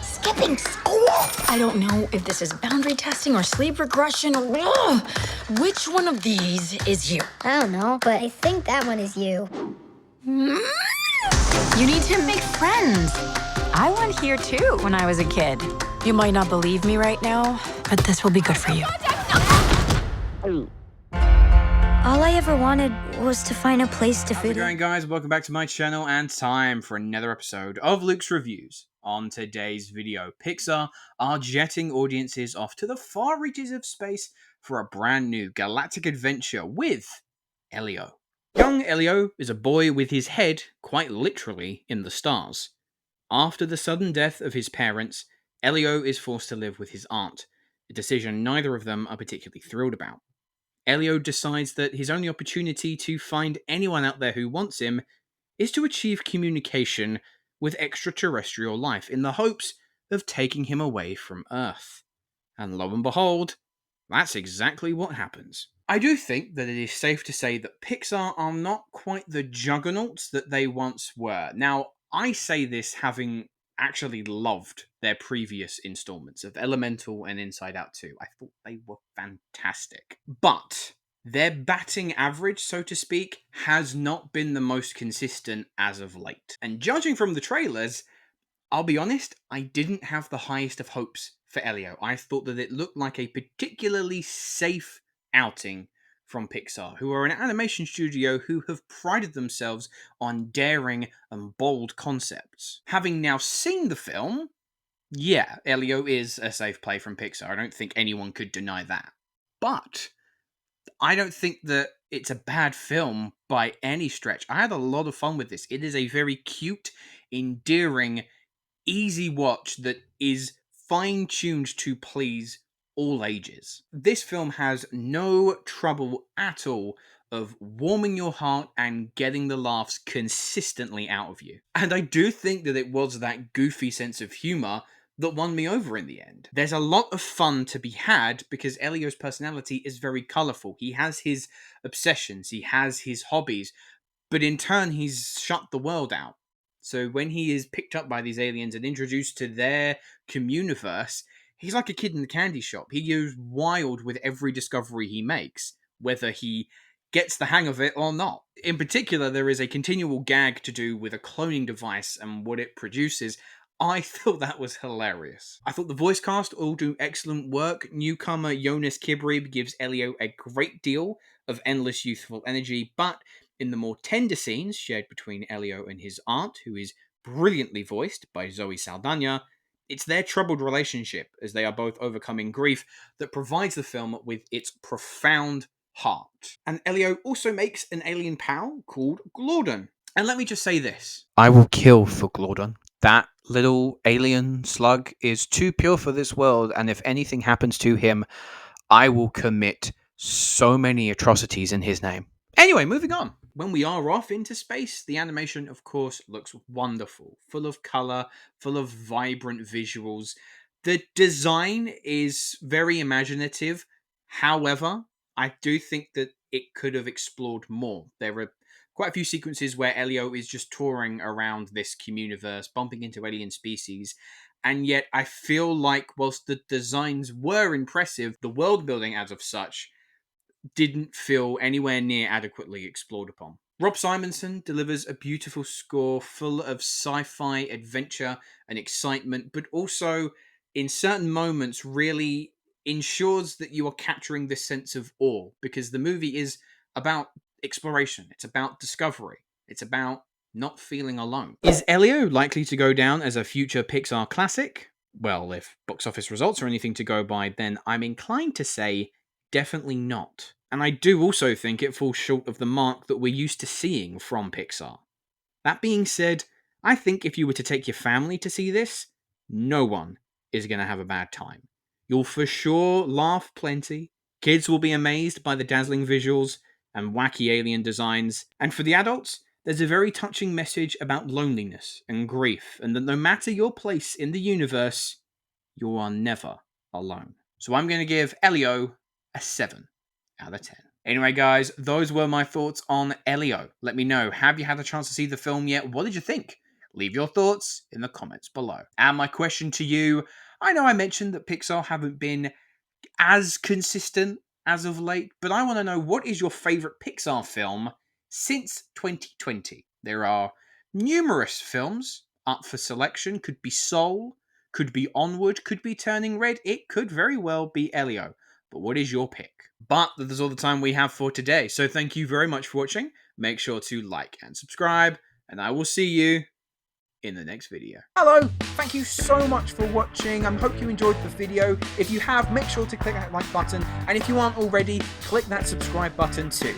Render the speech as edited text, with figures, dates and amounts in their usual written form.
Skipping school? I don't know if this is boundary testing or sleep regression or... Ugh. Which one of these is you? I don't know, but I think that one is you. You need to make friends. I went here too when I was a kid. You might not believe me right now, but this will be good for you. All I ever wanted was to find a place to How's fit it going, guys? Welcome back to my channel and time for another episode of Luke's Reviews. On today's video, Pixar are jetting audiences off to the far reaches of space for a brand new galactic adventure with Elio. Young Elio is a boy with his head quite literally in the stars. After the sudden death of his parents, Elio is forced to live with his aunt, a decision neither of them are particularly thrilled about. Elio decides that his only opportunity to find anyone out there who wants him is to achieve communication with extraterrestrial life in the hopes of taking him away from Earth. And lo and behold, that's exactly what happens. I do think that it is safe to say that Pixar are not quite the juggernauts that they once were. Now, I say this having actually loved their previous installments of Elemental and Inside Out 2. I thought they were fantastic. But their batting average, so to speak, has not been the most consistent as of late. And judging from the trailers, I'll be honest, I didn't have the highest of hopes for Elio. I thought that it looked like a particularly safe outing from Pixar, who are an animation studio who have prided themselves on daring and bold concepts. Having now seen the film, yeah, Elio is a safe play from Pixar. I don't think anyone could deny that. But I don't think that it's a bad film by any stretch. I had a lot of fun with this. It is a very cute, endearing, easy watch that is fine-tuned to please all ages. This film has no trouble at all of warming your heart and getting the laughs consistently out of you. And I do think that it was that goofy sense of humour that won me over in the end. There's a lot of fun to be had because Elio's personality is very colourful. He has his obsessions, he has his hobbies, but in turn he's shut the world out. So when he is picked up by these aliens and introduced to their communiverse, he's like a kid in the candy shop. He goes wild with every discovery he makes, whether he gets the hang of it or not. In particular, there is a continual gag to do with a cloning device and what it produces. I thought that was hilarious. I thought the voice cast all do excellent work. Newcomer Yonas Kibreab gives Elio a great deal of endless youthful energy, but in the more tender scenes shared between Elio and his aunt, who is brilliantly voiced by Zoe Saldaña, it's their troubled relationship, as they are both overcoming grief, that provides the film with its profound heart. And Elio also makes an alien pal called Glorden. And let me just say this. I will kill for Glorden. That little alien slug is too pure for this world, and if anything happens to him, I will commit so many atrocities in his name. Anyway, moving on. When we are off into space, the animation, of course, looks wonderful. Full of colour, full of vibrant visuals. The design is very imaginative. However, I do think that it could have explored more. There are quite a few sequences where Elio is just touring around this communiverse, bumping into alien species, and yet I feel like whilst the designs were impressive, the world building as of such didn't feel anywhere near adequately explored upon. Rob Simonson delivers a beautiful score full of sci-fi adventure and excitement, but also in certain moments really ensures that you are capturing this sense of awe, because the movie is about exploration, it's about discovery, it's about not feeling alone. Is Elio likely to go down as a future Pixar classic? Well, if box office results are anything to go by, then I'm inclined to say definitely not. And I do also think it falls short of the mark that we're used to seeing from Pixar. That being said, I think if you were to take your family to see this, no one is going to have a bad time. You'll for sure laugh plenty, kids will be amazed by the dazzling visuals and wacky alien designs, and for the adults, there's a very touching message about loneliness and grief, and that no matter your place in the universe, you are never alone. So I'm going to give Elio a 7 out of 10. Anyway, guys, those were my thoughts on Elio. Let me know, have you had a chance to see the film yet? What did you think? Leave your thoughts in the comments below. And my question to you, I know I mentioned that Pixar haven't been as consistent as of late, but I want to know, what is your favourite Pixar film since 2020? There are numerous films up for selection. Could be Soul, could be Onward, could be Turning Red, it could very well be Elio. But what is your pick? But that is all the time we have for today, so thank you very much for watching. Make sure to like and subscribe, and I will see you in the next video. Hello, thank you so much for watching. I hope you enjoyed the video. If you have, make sure to click that like button, and if you aren't already, click that subscribe button too.